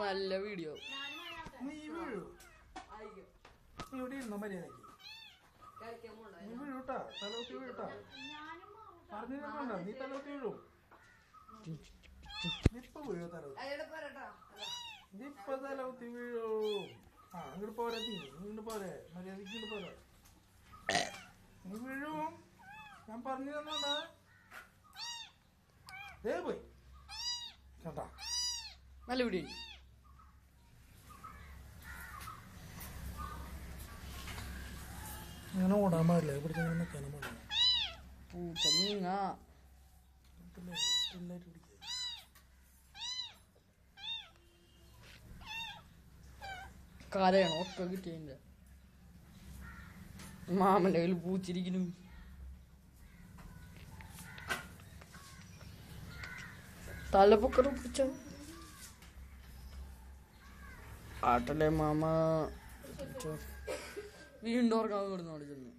നല്ല വീഡിയോ. നീ വീഴൂ, നീ ഇവിടെ ഇരുന്നോ മര്യാദക്ക്. നീ വീഴൂട്ടാ, തലകുത്തി വീഴൂട്ടാ. പറഞ്ഞിരുന്നോണ്ട നീ തലകുത്തി വീഴും. ഇപ്പൊ വീഴോ തലകുത്തി, ഇതിപ്പൊ തലകുത്തി വീഴൂ. ആ ഇങ്ങോട്ട് പോരെ, നീ ഇങ്ങോട്ട് പോരെ, മര്യാദക്ക് ഇങ്ങോട്ട് പോരെ. നീ വീഴും, ഞാൻ പറഞ്ഞു തന്നോണ്ടാ. ദേ പോയി കേട്ടാ. നല്ല വീഡിയോ. അങ്ങനെ ഓടാൻ പാടില്ല, ഇവിടുത്തെ ഇങ്ങനെ നിൽക്കാനും പാടില്ല. പൂച്ച നീങ്ങ സ്റ്റില്ലായിട്ട് പിടിക്കുക. കരയണം ഒക്കെ കിട്ടിയതിന്റെ. മാമന്റെ കയ്യിൽ പൂച്ചിരിക്കുന്നു. തലപ്പൊക്കറ് പൂച്ച ആട്ടല്ലേ മാമ. വീണ്ടും ഓർക്കാൻ കിടന്നു അവിടെ ചെന്ന്.